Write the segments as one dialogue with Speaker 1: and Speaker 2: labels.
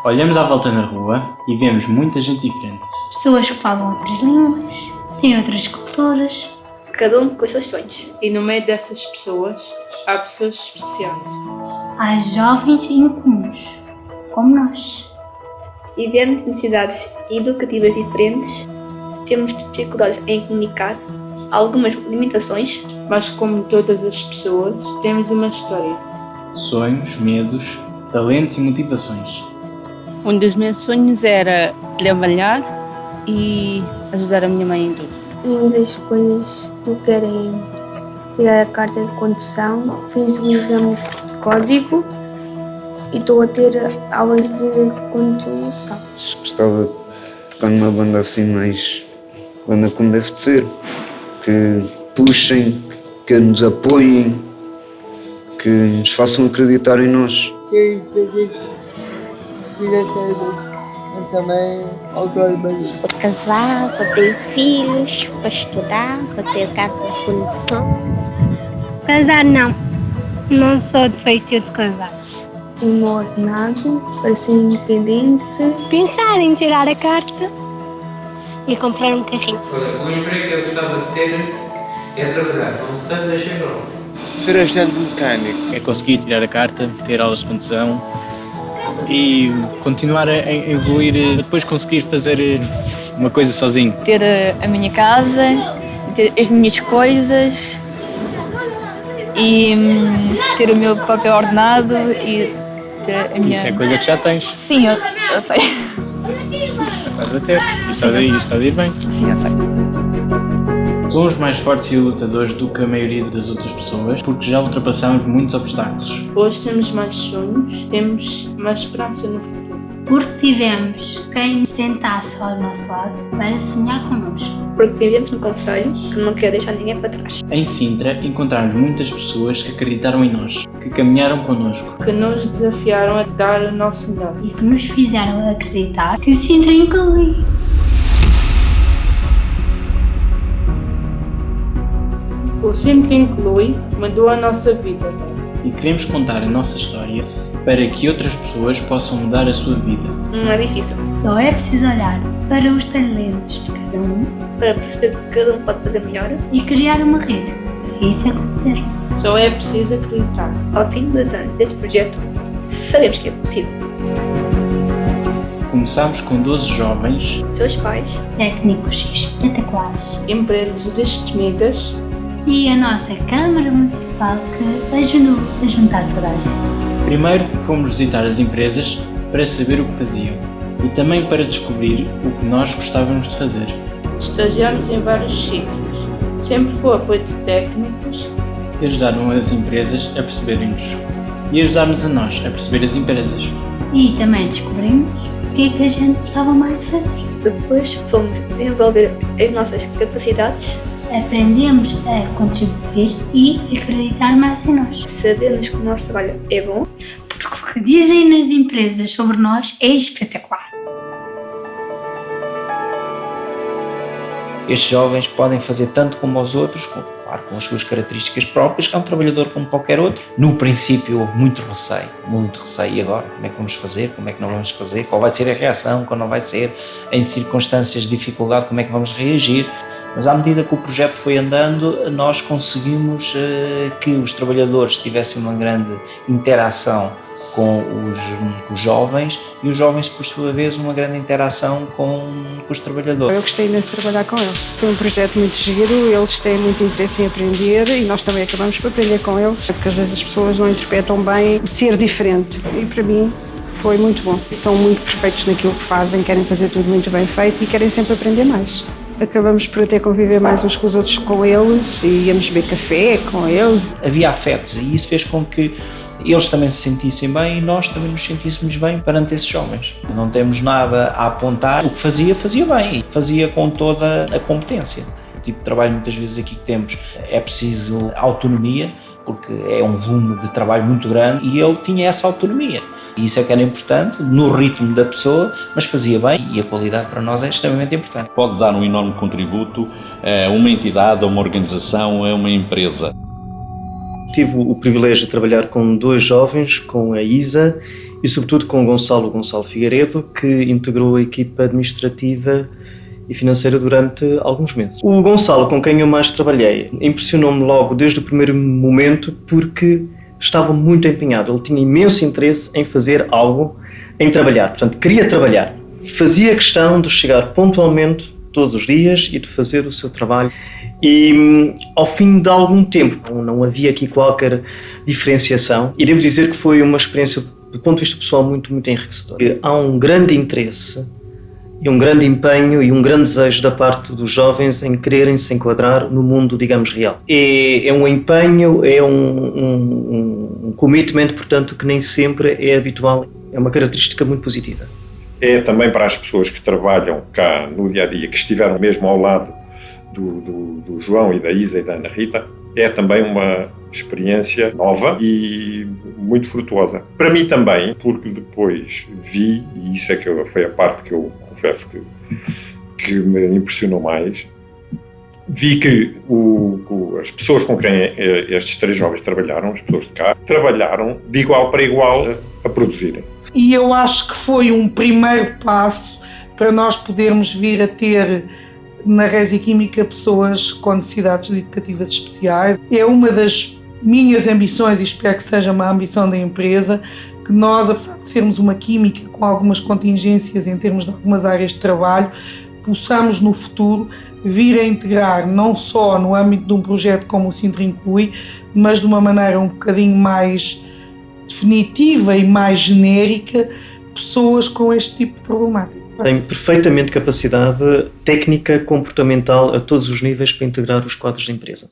Speaker 1: Olhamos à volta na rua e vemos muita gente diferente.
Speaker 2: Pessoas que falam outras línguas, têm outras culturas.
Speaker 3: Cada um com os seus sonhos. E no meio dessas pessoas, há pessoas especiais.
Speaker 2: Há jovens incomuns, como nós.
Speaker 4: Tivemos necessidades educativas diferentes, temos dificuldades em comunicar, algumas limitações.
Speaker 3: Mas como todas as pessoas, temos uma história.
Speaker 1: Sonhos, medos, talentos e motivações.
Speaker 3: Um dos meus sonhos era trabalhar e ajudar a minha mãe em tudo.
Speaker 5: Uma das coisas que eu quero é tirar a carta de condução. Fiz o exame de código e estou a ter aulas de condução.
Speaker 6: Gostava de tocar numa banda assim, mais banda como deve de ser, que puxem, que nos apoiem, que nos façam acreditar em nós.
Speaker 7: Ser independente financeiras, mas também autónomas.
Speaker 8: Para casar, para ter filhos, para estudar, para ter carta de condução.
Speaker 2: Casar não sou de feitio de casar.
Speaker 5: Tenho um ordenado para ser independente.
Speaker 2: Pensar em tirar a carta e comprar um carrinho.
Speaker 9: O emprego que eu gostava de ter é trabalhar com stand da Chevrolet.
Speaker 7: Ser agente mecânico.
Speaker 1: É conseguir tirar a carta, ter aulas de condução e continuar a evoluir, depois conseguir fazer uma coisa sozinho.
Speaker 10: Ter a minha casa, ter as minhas coisas e ter o meu papel ordenado e ter a minha...
Speaker 1: Isso é coisa que já tens.
Speaker 10: Sim, eu sei.
Speaker 1: Estás a ter. E estás a ir bem.
Speaker 10: Sim, eu sei.
Speaker 1: Somos mais fortes e lutadores do que a maioria das outras pessoas porque já ultrapassamos muitos obstáculos.
Speaker 3: Hoje temos mais sonhos, temos mais esperança no futuro.
Speaker 2: Porque tivemos quem sentasse ao nosso lado para sonhar connosco.
Speaker 4: Porque vivemos num concelho que não quer deixar ninguém para trás.
Speaker 1: Em Sintra encontramos muitas pessoas que acreditaram em nós, que caminharam connosco.
Speaker 3: Que nos desafiaram a dar o nosso melhor.
Speaker 2: E que nos fizeram acreditar que Sintra inclui.
Speaker 3: O Sintra Inclui mudou a nossa vida.
Speaker 1: E queremos contar a nossa história para que outras pessoas possam mudar a sua vida.
Speaker 4: Não é difícil.
Speaker 2: Só é preciso olhar para os talentos de cada um
Speaker 4: Para perceber que cada um pode fazer melhor.
Speaker 2: e criar uma rede para isso acontecer.
Speaker 3: Só é preciso acreditar.
Speaker 4: Ao fim de 2 anos deste projeto, sabemos que é possível.
Speaker 1: Começámos com 12 jovens,
Speaker 4: Seus pais,
Speaker 2: Técnicos espetaculares.
Speaker 3: Empresas destemidas.
Speaker 2: E a nossa Câmara Municipal que ajudou a juntar toda a gente.
Speaker 1: primeiro fomos visitar as empresas para saber o que faziam e também para descobrir o que nós gostávamos de fazer.
Speaker 3: Estagiámos em vários sítios, sempre com o apoio de técnicos.
Speaker 1: E ajudaram as empresas a perceberem-nos e ajudaram-nos a nós a perceber as empresas.
Speaker 2: E também descobrimos o que é que a gente gostava mais de fazer.
Speaker 4: depois fomos desenvolver as nossas capacidades.
Speaker 2: Aprendemos a contribuir e acreditar mais em nós.
Speaker 4: Sabemos que o nosso trabalho é bom.
Speaker 2: Porque o que dizem nas empresas sobre nós é espetacular.
Speaker 11: Estes jovens podem fazer tanto como os outros, claro, com as suas características próprias, que é um trabalhador como qualquer outro. No princípio houve muito receio. E agora? Como é que vamos fazer? Como é que não vamos fazer? Qual vai ser a reação? Qual não vai ser? Em circunstâncias de dificuldade, como é que vamos reagir? Mas à medida que o projeto foi andando, nós conseguimos que os trabalhadores tivessem uma grande interação com os jovens e os jovens, por sua vez, uma grande interação com os trabalhadores.
Speaker 12: Eu gostei imenso de trabalhar com eles. Foi um projeto muito giro, eles têm muito interesse em aprender e nós também acabamos por aprender com eles, porque às vezes as pessoas não interpretam bem o ser diferente. E para mim foi muito bom. São muito perfeitos naquilo que fazem, querem fazer tudo muito bem feito e querem sempre aprender mais. Acabamos por até conviver mais uns com os outros com eles e íamos beber café com eles.
Speaker 11: Havia afetos e isso fez com que eles também se sentissem bem e nós também nos sentíssemos bem perante esses jovens. Não temos nada a apontar, o que fazia bem e fazia com toda a competência. O tipo de trabalho muitas vezes aqui que temos é preciso autonomia, porque é um volume de trabalho muito grande e ele tinha essa autonomia. E isso é que era importante, no ritmo da pessoa, mas fazia bem e a qualidade para nós é extremamente importante.
Speaker 13: Pode dar um enorme contributo a uma entidade, a uma organização, a uma empresa.
Speaker 14: Tive o privilégio de trabalhar com 2 jovens, com a Isa e sobretudo com o Gonçalo Figueiredo, que integrou a equipa administrativa e financeira durante alguns meses. O Gonçalo, com quem eu mais trabalhei, impressionou-me logo desde o primeiro momento porque estava muito empenhado. Ele tinha imenso interesse em fazer algo, em trabalhar. Portanto, queria trabalhar. Fazia questão de chegar pontualmente todos os dias e de fazer o seu trabalho. E ao fim de algum tempo não havia aqui qualquer diferenciação e devo dizer que foi uma experiência do ponto de vista pessoal muito enriquecedora. Há um grande interesse e um grande empenho e um grande desejo da parte dos jovens em quererem se enquadrar no mundo, digamos, real. É um empenho, é um commitment, portanto, que nem sempre é habitual. É uma característica muito positiva.
Speaker 15: É também para as pessoas que trabalham cá no dia-a-dia, que estiveram mesmo ao lado do João e da Isa e da Ana Rita, é também uma experiência nova e muito frutuosa. Para mim também, porque depois vi, e isso é que foi a parte que eu confesso que me impressionou mais, vi que as pessoas com quem estes 3 jovens trabalharam, as pessoas de cá, trabalharam de igual para igual a produzirem.
Speaker 16: E eu acho que foi um primeiro passo para nós podermos vir a ter na Resi Química pessoas com necessidades educativas especiais. É uma das minhas ambições, e espero que seja uma ambição da empresa, que nós, apesar de sermos uma química com algumas contingências em termos de algumas áreas de trabalho, possamos no futuro vir a integrar não só no âmbito de um projeto como o Sintra Inclui, mas de uma maneira um bocadinho mais definitiva e mais genérica, pessoas com este tipo de problemática.
Speaker 14: Tem perfeitamente capacidade técnica, comportamental a todos os níveis para integrar os quadros da empresa.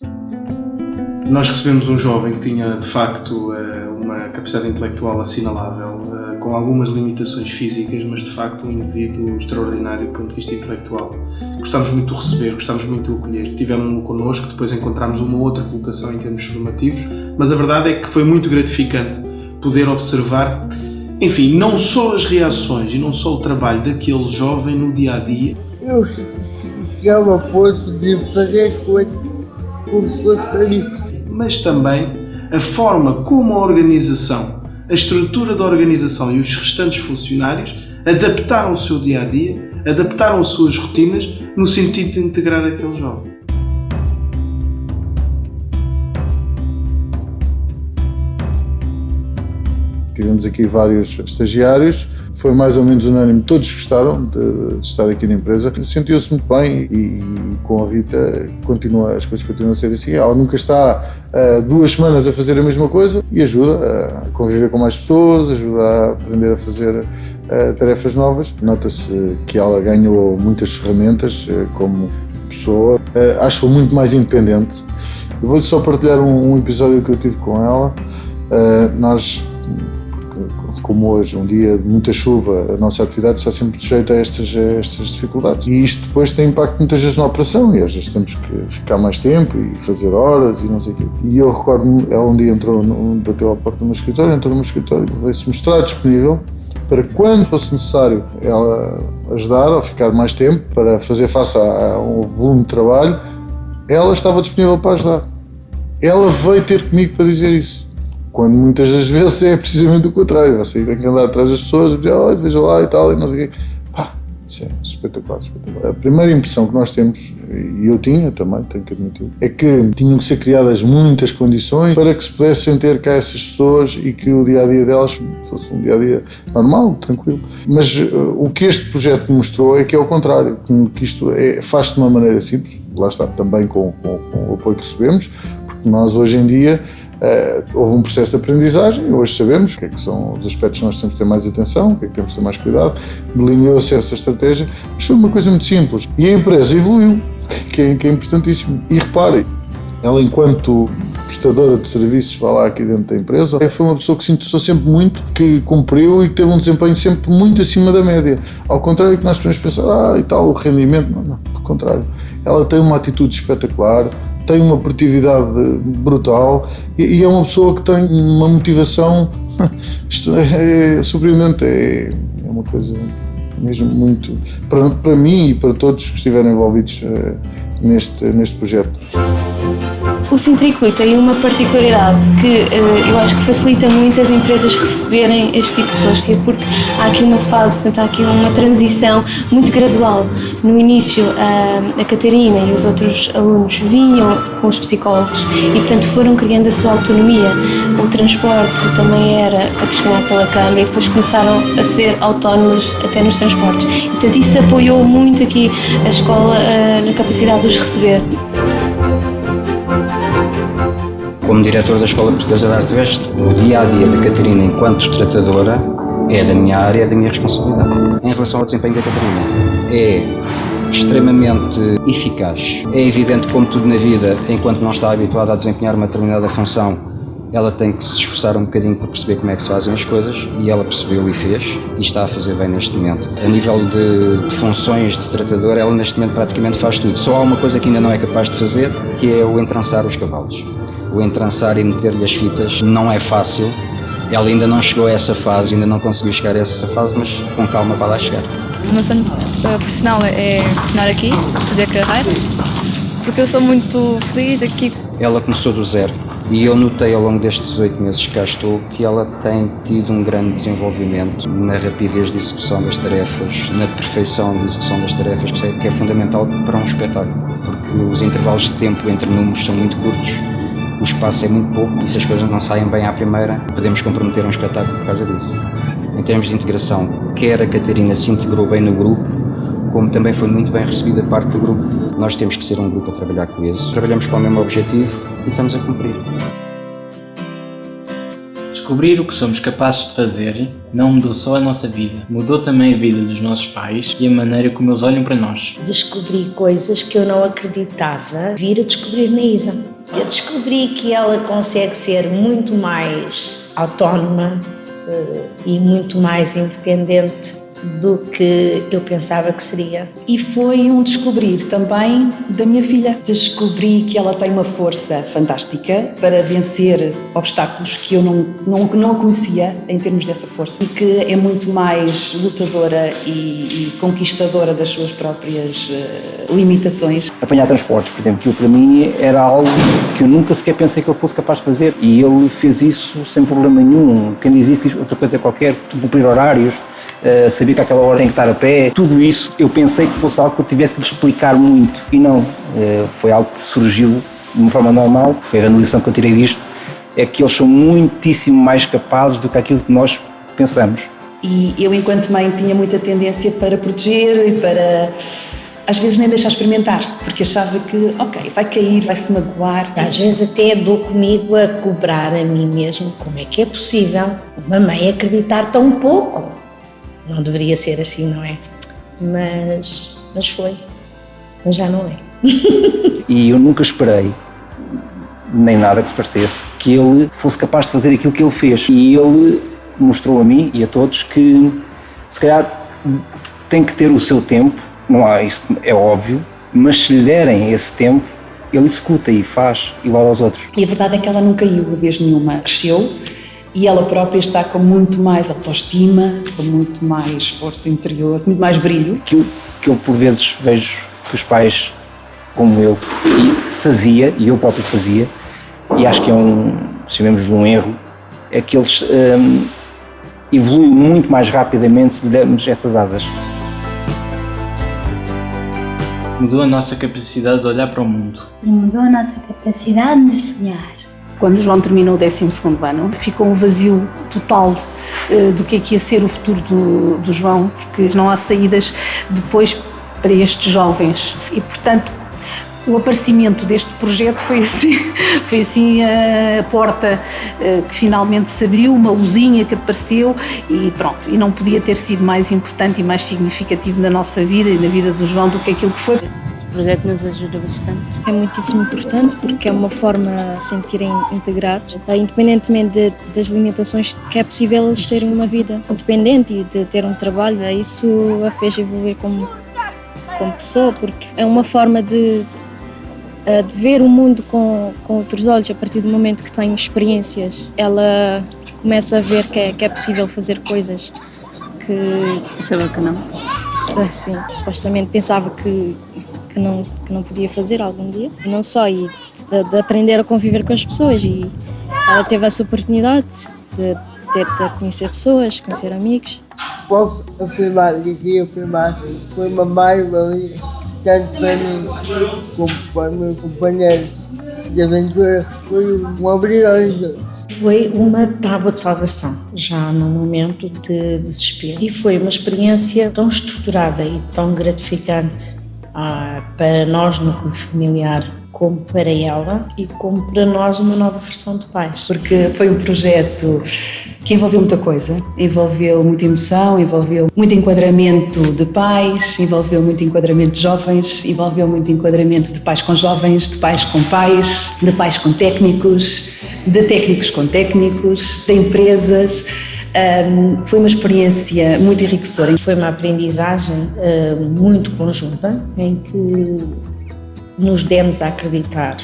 Speaker 17: Nós recebemos um jovem que tinha, de facto, uma capacidade intelectual assinalável, com algumas limitações físicas, mas, de facto, um indivíduo extraordinário do ponto de vista intelectual. Gostámos muito de o receber, gostámos muito de o acolher. Tivemos-no connosco, depois encontramos uma outra colocação em termos formativos, mas a verdade é que foi muito gratificante poder observar, enfim, não só as reações e não só o trabalho daquele jovem no dia-a-dia.
Speaker 7: Eu chegava a ponto de fazer coisas como se fosse para mim.
Speaker 17: Mas também a forma como a organização, a estrutura da organização e os restantes funcionários adaptaram o seu dia-a-dia, adaptaram as suas rotinas no sentido de integrar aquele jovem.
Speaker 18: Tivemos aqui vários estagiários, foi mais ou menos unânime, todos gostaram de estar aqui na empresa, sentiu-se muito bem e com a Rita as coisas continuam a ser assim. Ela nunca está 2 semanas a fazer a mesma coisa e ajuda a conviver com mais pessoas, ajuda a aprender a fazer tarefas novas. Nota-se que ela ganhou muitas ferramentas como pessoa, acho-a muito mais independente. Eu vou-lhe só partilhar um episódio que eu tive com ela. Nós, como hoje, um dia de muita chuva, a nossa atividade está sempre sujeita a estas dificuldades. E isto depois tem impacto muitas vezes na operação, e às vezes temos que ficar mais tempo e fazer horas e não sei o quê. E eu recordo-me, ela um dia bateu à porta do meu escritório, entrou no meu escritório, veio-se mostrar disponível para quando fosse necessário ela ajudar ou ficar mais tempo para fazer face a um volume de trabalho, ela estava disponível para ajudar. Ela veio ter comigo para dizer isso. Quando muitas das vezes é precisamente o contrário, você tem que andar atrás das pessoas e dizer, olha, veja lá e tal, e não sei o quê. Pá, isso é espetacular, espetacular. A primeira impressão que nós temos, e eu tinha também, tenho que admitir, é que tinham que ser criadas muitas condições para que se pudessem ter cá essas pessoas e que o dia-a-dia delas fosse um dia-a-dia normal, tranquilo. Mas o que este projeto mostrou é que é o contrário, que isto faz-se de uma maneira simples, lá está, também com o apoio que recebemos, porque nós hoje em dia houve um processo de aprendizagem, hoje sabemos o que é que são os aspectos que nós temos que ter mais atenção, o que é que temos que ter mais cuidado, delineou-se essa estratégia, mas foi uma coisa muito simples. E a empresa evoluiu, que é importantíssimo. E reparem, ela enquanto prestadora de serviços, vai lá aqui dentro da empresa, foi uma pessoa que se interessou sempre muito, que cumpriu e que teve um desempenho sempre muito acima da média. Ao contrário que nós podemos pensar, e tal, o rendimento, não, pelo contrário. Ela tem uma atitude espetacular, tem uma produtividade brutal e é uma pessoa que tem uma motivação Isto é surpreendente, é uma coisa mesmo muito, para mim e para todos que estiveram envolvidos neste projeto.
Speaker 19: O Sintricuí tem uma particularidade que eu acho que facilita muito as empresas receberem este tipo de pessoas, porque há aqui uma fase, portanto há aqui uma transição muito gradual. No início a Catarina e os outros alunos vinham com os psicólogos e portanto foram criando a sua autonomia. O transporte também era patrocinado pela Câmara e depois começaram a ser autónomos até nos transportes. E, portanto isso apoiou muito aqui a escola na capacidade de os receber.
Speaker 20: Como diretor da Escola Portuguesa de Arte Oeste, o dia-a-dia da Catarina enquanto tratadora é da minha área, é da minha responsabilidade. Em relação ao desempenho da Catarina, é extremamente eficaz. É evidente, como tudo na vida, enquanto não está habituada a desempenhar uma determinada função, ela tem que se esforçar um bocadinho para perceber como é que se fazem as coisas, e ela percebeu e fez, e está a fazer bem neste momento. A nível de funções de tratadora, ela neste momento praticamente faz tudo. Só há uma coisa que ainda não é capaz de fazer, que é o entrançar os cavalos. O entrançar e meter-lhe as fitas não é fácil. Ela ainda não chegou a essa fase, ainda não conseguiu chegar a essa fase, mas com calma vai lá chegar.
Speaker 10: O meu sonho profissional é continuar aqui, fazer carreira, porque eu sou muito feliz aqui.
Speaker 20: Ela começou do zero e eu notei ao longo destes 18 meses que cá estou que ela tem tido um grande desenvolvimento na rapidez de execução das tarefas, na perfeição de execução das tarefas, que é fundamental para um espetáculo, porque os intervalos de tempo entre números são muito curtos. O espaço é muito pouco e se as coisas não saem bem à primeira, podemos comprometer um espetáculo por causa disso. Em termos de integração, quer a Catarina se integrou bem no grupo, como também foi muito bem recebida parte do grupo. Nós temos que ser um grupo a trabalhar coeso. Trabalhamos para o mesmo objetivo e estamos a cumprir.
Speaker 1: Descobrir o que somos capazes de fazer não mudou só a nossa vida, mudou também a vida dos nossos pais e a maneira como eles olham para nós.
Speaker 21: Descobri coisas que eu não acreditava vir a descobrir na Isa. Eu descobri que ela consegue ser muito mais autónoma e muito mais independente do que eu pensava que seria.
Speaker 22: E foi um descobrir também da minha filha. Descobri que ela tem uma força fantástica para vencer obstáculos que eu não conhecia em termos dessa força e que é muito mais lutadora e conquistadora das suas próprias limitações.
Speaker 23: Apanhar transportes, por exemplo, aquilo para mim era algo que eu nunca sequer pensei que ele fosse capaz de fazer e ele fez isso sem problema nenhum. Quem diz isso diz outra coisa qualquer, cumprir horários, sabia que àquela hora tem que estar a pé, tudo isso eu pensei que fosse algo que eu tivesse que lhe explicar muito e não, foi algo que surgiu de uma forma normal. Foi a grande lição que eu tirei disto, é que eles são muitíssimo mais capazes do que aquilo que nós pensamos.
Speaker 22: E eu, enquanto mãe, tinha muita tendência para proteger e para às vezes nem deixar experimentar, porque achava que, ok, vai cair, vai-se magoar.
Speaker 21: Às vezes até dou comigo a cobrar a mim mesmo como é que é possível uma mãe acreditar tão pouco. Não deveria ser assim, não é? Mas foi. Mas já não é.
Speaker 23: E eu nunca esperei, nem nada que se parecesse, que ele fosse capaz de fazer aquilo que ele fez. E ele mostrou a mim e a todos que, se calhar, tem que ter o seu tempo, não há, isso é óbvio, mas se lhe derem esse tempo, ele executa e faz igual aos outros.
Speaker 22: E a verdade é que ela não caiu vez nenhuma, cresceu. E ela própria está com muito mais autoestima, com muito mais força interior, muito mais brilho.
Speaker 23: Aquilo que eu por vezes vejo que os pais, como eu, fazia, e eu próprio fazia, e acho que é chamemos de um erro, é que eles evoluem muito mais rapidamente se lhe dermos essas asas.
Speaker 1: Mudou a nossa capacidade de olhar para o mundo.
Speaker 2: E mudou a nossa capacidade de sonhar.
Speaker 22: Quando o João terminou o 12º ano, ficou um vazio total do que ia ser o futuro do João, porque não há saídas depois para estes jovens. E, portanto, o aparecimento deste projeto foi assim a porta que finalmente se abriu, uma luzinha que apareceu e pronto. E não podia ter sido mais importante e mais significativo na nossa vida e na vida do João do que aquilo que foi.
Speaker 3: O projeto nos ajuda bastante.
Speaker 24: É muitíssimo importante porque é uma forma de se sentirem integrados, independentemente das limitações, que é possível eles terem uma vida independente e de ter um trabalho. Isso a fez evoluir como pessoa, porque é uma forma de ver o mundo com outros olhos a partir do momento que tem experiências. Ela começa a ver que é possível fazer coisas que
Speaker 3: pensava que não.
Speaker 24: Sim, supostamente pensava que não podia fazer algum dia. E não só, e de aprender a conviver com as pessoas. E ela teve essa oportunidade de conhecer pessoas, conhecer amigos.
Speaker 7: Posso afirmar que aqui foi uma mais-valia, tanto para mim como para o meu companheiro de aventura. Foi um obrigação.
Speaker 21: Foi uma tábua de salvação, já no momento de desespero. E foi uma experiência tão estruturada e tão gratificante para nós no núcleo familiar, como para ela e como para nós uma nova versão de pais.
Speaker 5: Porque foi um projeto que envolveu muita coisa, envolveu muita emoção, envolveu muito enquadramento de pais, envolveu muito enquadramento de jovens, envolveu muito enquadramento de pais com jovens, de pais com pais, de pais com técnicos, de técnicos com técnicos, de empresas. Foi uma experiência muito enriquecedora.
Speaker 21: Foi uma aprendizagem muito conjunta, em que nos demos a acreditar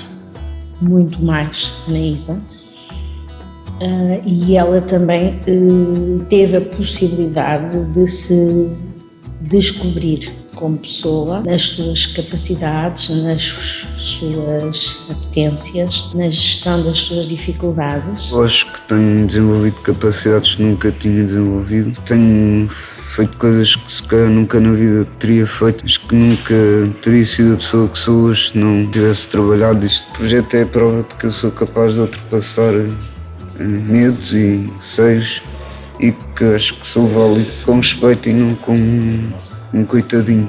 Speaker 21: muito mais na Isa. E ela também teve a possibilidade de se descobrir como pessoa, nas suas capacidades, nas suas apetências, na gestão das suas dificuldades.
Speaker 6: Eu acho que tenho desenvolvido capacidades que nunca tinha desenvolvido. Tenho feito coisas que se calhar nunca na vida teria feito. Acho que nunca teria sido a pessoa que sou hoje se não tivesse trabalhado. Este projeto é a prova de que eu sou capaz de ultrapassar medos e receios e que acho que sou válido com respeito e não como um coitadinho.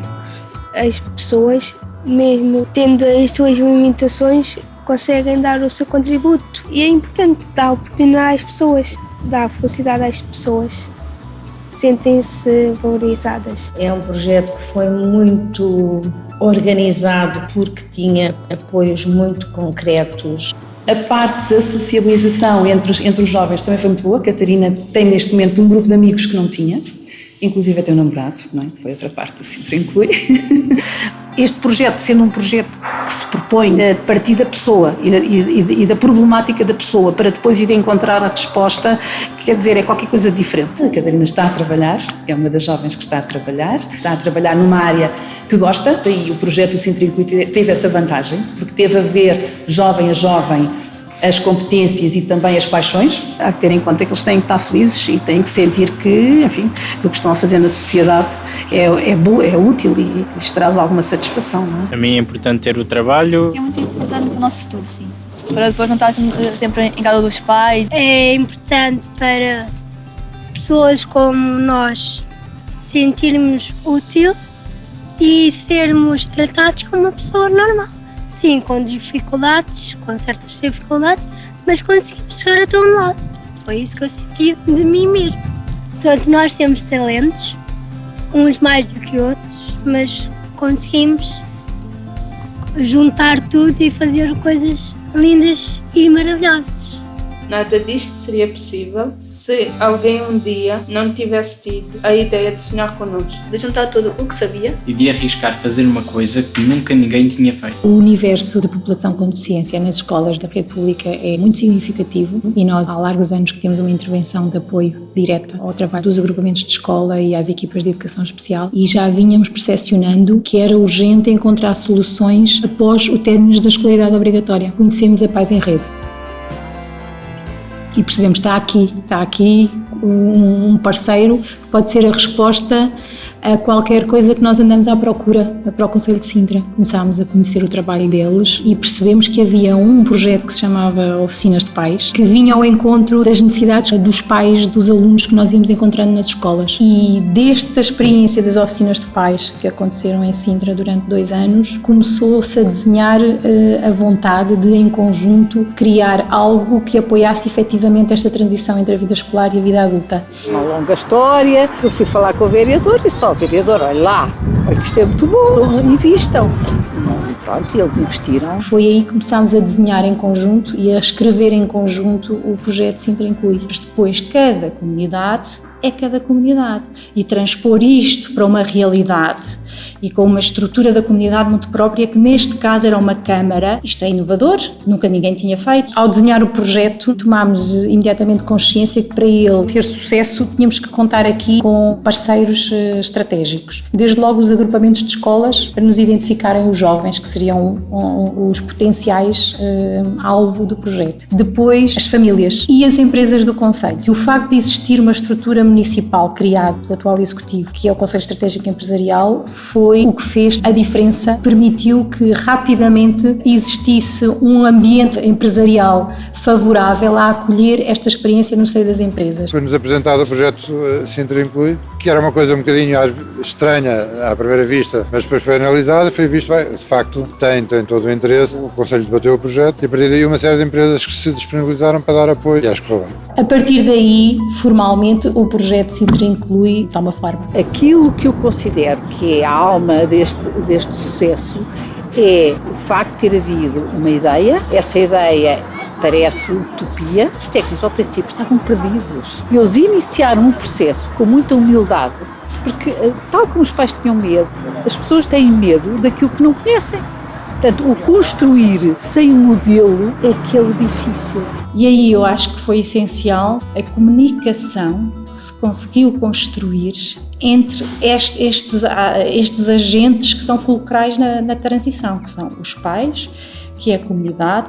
Speaker 8: As pessoas, mesmo tendo as suas limitações, conseguem dar o seu contributo e é importante dar oportunidade às pessoas, dar felicidade às pessoas, sentem-se valorizadas.
Speaker 21: É um projeto que foi muito organizado porque tinha apoios muito concretos.
Speaker 5: A parte da sociabilização entre os jovens também foi muito boa. A Catarina tem neste momento um grupo de amigos que não tinha, inclusive tem um namorado, não é? Foi outra parte do Sintra Inclui.
Speaker 22: Este projeto, sendo um projeto que se propõe a partir da pessoa e da problemática da pessoa para depois ir encontrar a resposta, quer dizer, é qualquer coisa diferente.
Speaker 5: A Catarina está a trabalhar, é uma das jovens que está a trabalhar numa área que gosta, e o projeto do Sintra Inclui teve essa vantagem, porque teve a ver jovem a jovem as competências e também as paixões.
Speaker 22: Há que ter em conta que eles têm que estar felizes e têm que sentir que, enfim, que o que estão a fazer na sociedade é bom, é útil e lhes traz alguma satisfação, não é?
Speaker 1: Para mim é importante ter o trabalho.
Speaker 10: É muito importante para o nosso futuro, sim. Para depois não estar sempre em casa dos pais.
Speaker 8: É importante para pessoas como nós sentirmos útil e sermos tratados como uma pessoa normal. Sim, com dificuldades, com certas dificuldades, mas conseguimos chegar até um lado. Foi isso que eu senti de mim mesmo. Todos nós temos talentos, uns mais do que outros, mas conseguimos juntar tudo e fazer coisas lindas e maravilhosas.
Speaker 3: Nada disto seria possível se alguém um dia não tivesse tido a ideia de sonhar connosco.
Speaker 4: De juntar tudo o que sabia
Speaker 1: e de arriscar fazer uma coisa que nunca ninguém tinha feito.
Speaker 22: O universo da população com deficiência nas escolas da rede pública é muito significativo e nós há largos anos que temos uma intervenção de apoio direta ao trabalho dos agrupamentos de escola e às equipas de educação especial e já vínhamos percepcionando que era urgente encontrar soluções após o término da escolaridade obrigatória. Conhecemos a Pais em Rede. E percebemos que está aqui um parceiro que pode ser a resposta a qualquer coisa que nós andamos à procura para o Conselho de Sintra. Começámos a conhecer o trabalho deles e percebemos que havia um projeto que se chamava Oficinas de Pais, que vinha ao encontro das necessidades dos pais, dos alunos que nós íamos encontrando nas escolas. E desta experiência das Oficinas de Pais que aconteceram em Sintra durante 2 anos, começou-se a desenhar a vontade de, em conjunto, criar algo que apoiasse efetivamente esta transição entre a vida escolar e a vida adulta.
Speaker 9: Uma longa história, eu fui falar com o vereador e só o vereador, olha lá, porque isto é muito bom, invistam. Pronto, eles investiram.
Speaker 22: Foi aí que começámos a desenhar em conjunto e a escrever em conjunto o projeto Sintra Inclui. Mas depois, cada comunidade é cada comunidade. E transpor isto para uma realidade e com uma estrutura da comunidade muito própria, que neste caso era uma câmara. Isto é inovador, nunca ninguém tinha feito. Ao desenhar o projeto, tomámos imediatamente consciência que para ele ter sucesso tínhamos que contar aqui com parceiros estratégicos. Desde logo os agrupamentos de escolas, para nos identificarem os jovens, que seriam os potenciais alvo do projeto. Depois as famílias e as empresas do concelho. E o facto de existir uma estrutura municipal criada do atual executivo, que é o Conselho Estratégico Empresarial, foi o que fez a diferença, permitiu que rapidamente existisse um ambiente empresarial favorável a acolher esta experiência no seio das empresas.
Speaker 11: Foi-nos apresentado o projeto Sintra Inclui, que era uma coisa um bocadinho estranha à primeira vista, mas depois foi analisada e foi visto, bem, de facto tem todo o interesse, o Conselho debateu o projeto e a partir daí uma série de empresas que se disponibilizaram para dar apoio e acho que foi bem.
Speaker 22: A partir daí, formalmente, o projeto Sintra Inclui toma forma.
Speaker 9: Aquilo que eu considero que é a alma deste sucesso é o facto de ter havido uma ideia, essa ideia parece utopia. Os técnicos ao princípio estavam perdidos. Eles iniciaram um processo com muita humildade, porque tal como os pais tinham medo, as pessoas têm medo daquilo que não conhecem. Portanto, o construir sem modelo é que é o difícil.
Speaker 22: E aí eu acho que foi essencial a comunicação que se conseguiu construir entre estes agentes que são fulcrais na transição, que são os pais, que é a comunidade,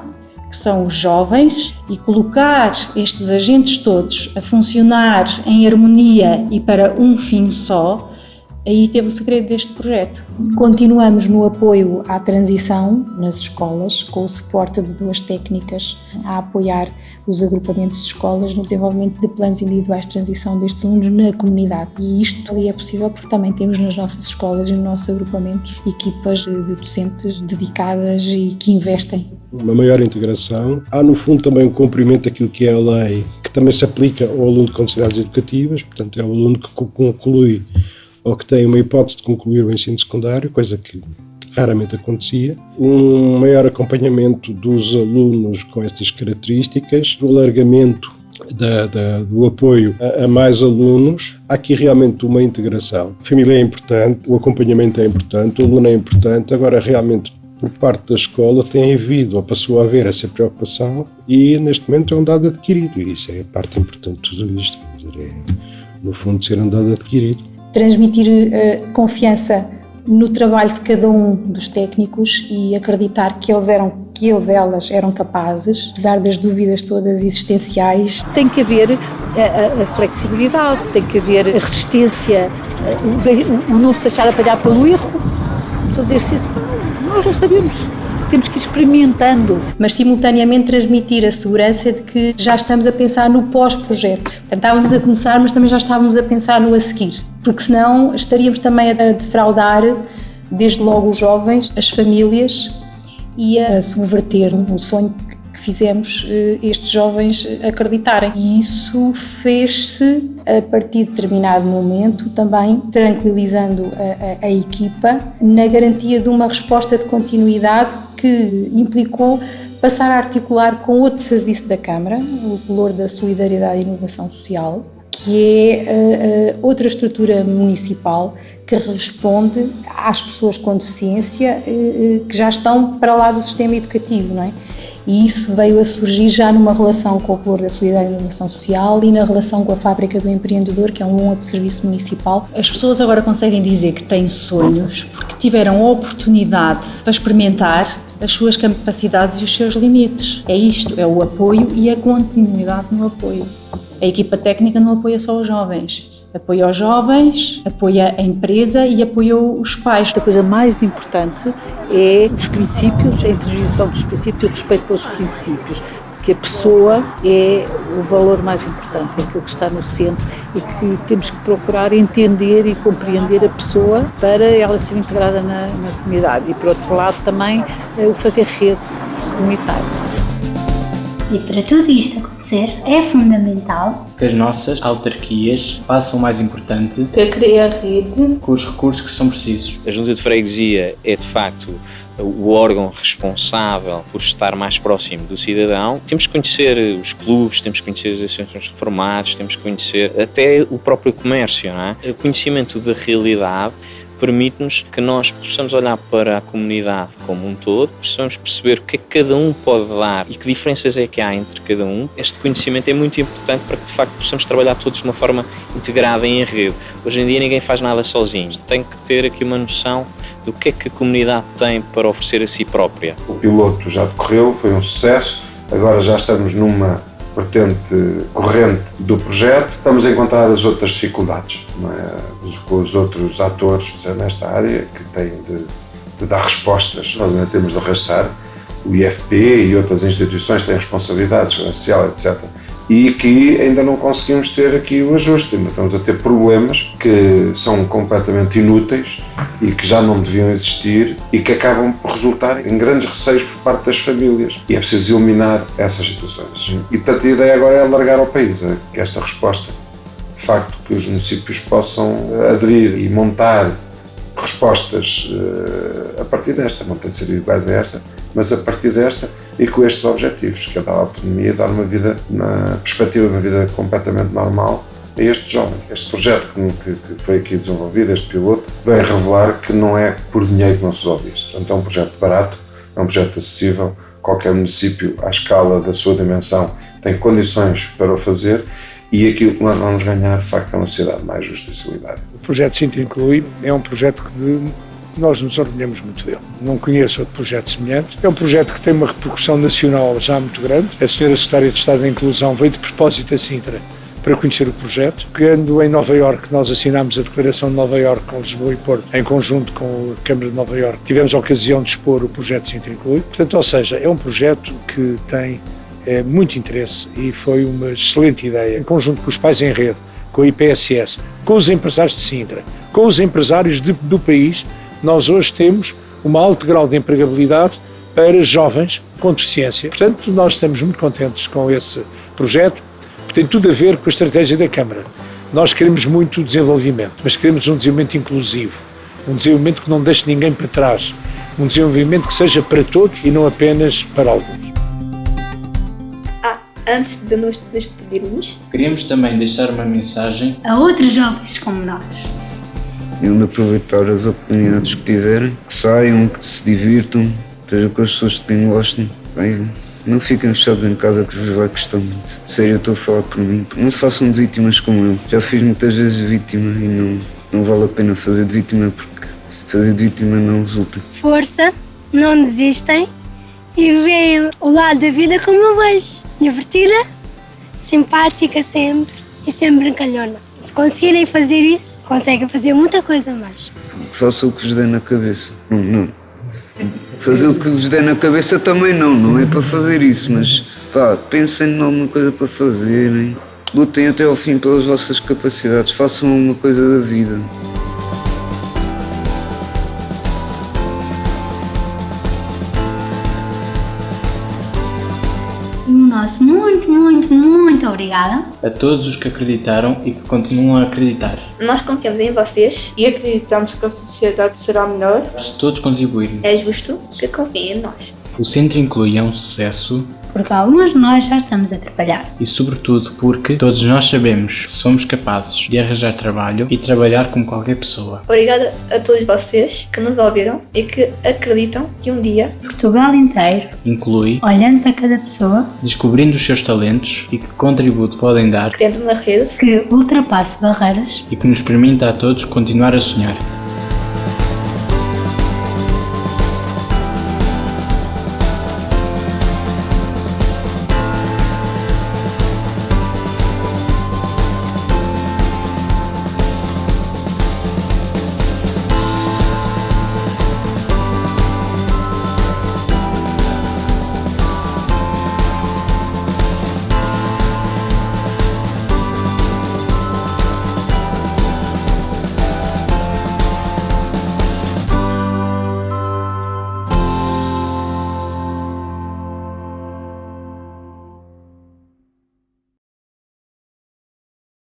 Speaker 22: que são os jovens, e colocar estes agentes todos a funcionar em harmonia e para um fim só. Aí teve o segredo deste projeto. Continuamos no apoio à transição nas escolas, com o suporte de 2 técnicas a apoiar os agrupamentos de escolas no desenvolvimento de planos individuais de transição destes alunos na comunidade. E isto é possível porque também temos nas nossas escolas e nos nossos agrupamentos equipas de docentes dedicadas e que investem.
Speaker 12: Uma maior integração. Há no fundo também o cumprimento daquilo que é a lei, que também se aplica ao aluno com necessidades educativas, portanto é o aluno que conclui ou que tem uma hipótese de concluir o ensino secundário, coisa que raramente acontecia. Um maior acompanhamento dos alunos com estas características, o alargamento do apoio a mais alunos. Há aqui realmente uma integração. A família é importante, o acompanhamento é importante, o aluno é importante. Agora, realmente, por parte da escola tem havido, ou passou a haver essa preocupação e neste momento é um dado adquirido. E isso é a parte importante de tudo isto. No fundo, ser um dado adquirido.
Speaker 22: Transmitir confiança no trabalho de cada um dos técnicos e acreditar que elas eram capazes, apesar das dúvidas todas existenciais.
Speaker 9: Tem que haver a flexibilidade, tem que haver a resistência, o não se deixar apanhar pelo erro. Só dizer assim, nós não sabemos. Temos que ir experimentando.
Speaker 22: Mas simultaneamente transmitir a segurança de que já estamos a pensar no pós-projeto. Portanto, estávamos a começar, mas também já estávamos a pensar no a seguir. Porque senão estaríamos também a defraudar, desde logo os jovens, as famílias e a subverter o sonho que fizemos estes jovens acreditarem. E isso fez-se a partir de determinado momento também tranquilizando a equipa na garantia de uma resposta de continuidade que implicou passar a articular com outro serviço da Câmara, o Pelouro da Solidariedade e Inovação Social, que é outra estrutura municipal que responde às pessoas com deficiência que já estão para lá do sistema educativo, não é? E isso veio a surgir já numa relação com o Pelouro da Solidariedade e Inovação Social e na relação com a Fábrica do Empreendedor, que é um outro serviço municipal. As pessoas agora conseguem dizer que têm sonhos porque tiveram a oportunidade para experimentar as suas capacidades e os seus limites. É isto, é o apoio e a continuidade no apoio. A equipa técnica não apoia só os jovens, apoia os jovens, apoia a empresa e apoia os pais.
Speaker 9: A coisa mais importante é os princípios, a interjeição dos princípios e o respeito pelos princípios, de que a pessoa é o valor mais importante, é aquilo que está no centro e que temos que procurar entender e compreender a pessoa para ela ser integrada na comunidade e, por outro lado, também o fazer rede comunitária.
Speaker 2: E para tudo isto acontecer, é fundamental
Speaker 1: que as nossas autarquias façam o mais importante
Speaker 3: para criar rede
Speaker 1: com os recursos que são precisos.
Speaker 13: A Junta de Freguesia é de facto o órgão responsável por estar mais próximo do cidadão. Temos que conhecer os clubes, temos que conhecer as associações de reformados, temos que conhecer até o próprio comércio, não é? O conhecimento da realidade permite-nos que nós possamos olhar para a comunidade como um todo, possamos perceber o que é que cada um pode dar e que diferenças é que há entre cada um. Este conhecimento é muito importante para que de facto possamos trabalhar todos de uma forma integrada em rede. Hoje em dia ninguém faz nada sozinho, tem que ter aqui uma noção do que é que a comunidade tem para oferecer a si própria.
Speaker 14: O piloto já decorreu, foi um sucesso, agora já estamos numa vertente corrente do projeto, estamos a encontrar as outras dificuldades, não é? Com os outros atores já nesta área que têm de dar respostas. Nós ainda temos de arrastar o IFP e outras instituições têm responsabilidade social, etc. E que ainda não conseguimos ter aqui o ajuste, ainda estamos a ter problemas que são completamente inúteis e que já não deviam existir e que acabam por resultar em grandes receios por parte das famílias. E é preciso eliminar essas situações. E portanto a ideia agora é alargar ao país que esta resposta, de facto, que os municípios possam aderir e montar respostas a partir desta, não tem de ser iguais a esta, mas a partir desta e com estes objetivos, que é dar autonomia, dar uma vida, na perspectiva de uma vida completamente normal a estes jovens. Este projeto que foi aqui desenvolvido, este piloto, vem revelar que não é por dinheiro que não se resolve isto. Portanto, é um projeto barato, é um projeto acessível, qualquer município, à escala da sua dimensão, tem condições para o fazer. E aquilo que nós vamos ganhar, de facto, é uma sociedade mais justa e solidária.
Speaker 15: O projeto Sintra Inclui é um projeto que nós nos orgulhamos muito dele. Não conheço outro projeto semelhante. É um projeto que tem uma repercussão nacional já muito grande. A senhora Secretária de Estado da Inclusão veio de propósito a Sintra para conhecer o projeto. Quando em Nova Iorque nós assinámos a Declaração de Nova Iorque com Lisboa e Porto, em conjunto com a Câmara de Nova Iorque, tivemos a ocasião de expor o projeto Sintra Inclui. Portanto, ou seja, é um projeto que tem muito interesse e foi uma excelente ideia, em conjunto com os Pais em Rede, com a IPSS, com os empresários de Sintra, com os empresários do país. Nós hoje temos um alto grau de empregabilidade para jovens com deficiência. Portanto, nós estamos muito contentes com esse projeto, porque tem tudo a ver com a estratégia da Câmara. Nós queremos muito desenvolvimento, mas queremos um desenvolvimento inclusivo, um desenvolvimento que não deixe ninguém para trás, um desenvolvimento que seja para todos e não apenas para alguns.
Speaker 4: Antes de nos despedirmos,
Speaker 1: queríamos também deixar uma mensagem
Speaker 2: a outros jovens como nós.
Speaker 6: E onde aproveitar as oportunidades que tiverem, que saiam, que se divirtam, estejam com as pessoas de quem gostam. Bem, não fiquem fechados em casa que vos vai custar muito. Sério, eu estou a falar por mim. Não se façam de vítimas como eu. Já fiz muitas vezes vítima e não vale a pena fazer de vítima porque fazer de vítima não resulta.
Speaker 8: Força, não desistem e veem o lado da vida como eu vejo. Divertida, simpática sempre e sempre brincalhona. Se conseguirem fazer isso, conseguem fazer muita coisa mais.
Speaker 6: Façam o que vos der na cabeça. Não. Fazer o que vos der na cabeça também não é para fazer isso, mas pensem em alguma coisa para fazerem. Lutem até ao fim pelas vossas capacidades, façam alguma coisa da vida.
Speaker 2: Nosso muito obrigada
Speaker 1: a todos os que acreditaram e que continuam a acreditar.
Speaker 4: Nós confiamos em vocês
Speaker 3: e acreditamos que a sociedade será melhor
Speaker 1: se todos contribuírem.
Speaker 4: É justo que confiem em nós.
Speaker 1: O Sintra Inclui é um sucesso
Speaker 2: porque alguns de nós já estamos a trabalhar.
Speaker 1: E sobretudo porque todos nós sabemos que somos capazes de arranjar trabalho e trabalhar como qualquer pessoa.
Speaker 4: Obrigada a todos vocês que nos ouviram e que acreditam que um dia
Speaker 2: Portugal inteiro
Speaker 1: inclui,
Speaker 2: olhando para cada pessoa,
Speaker 1: descobrindo os seus talentos e que contributo podem dar,
Speaker 4: criando uma rede
Speaker 2: que ultrapasse barreiras
Speaker 1: e que nos permita a todos continuar a sonhar.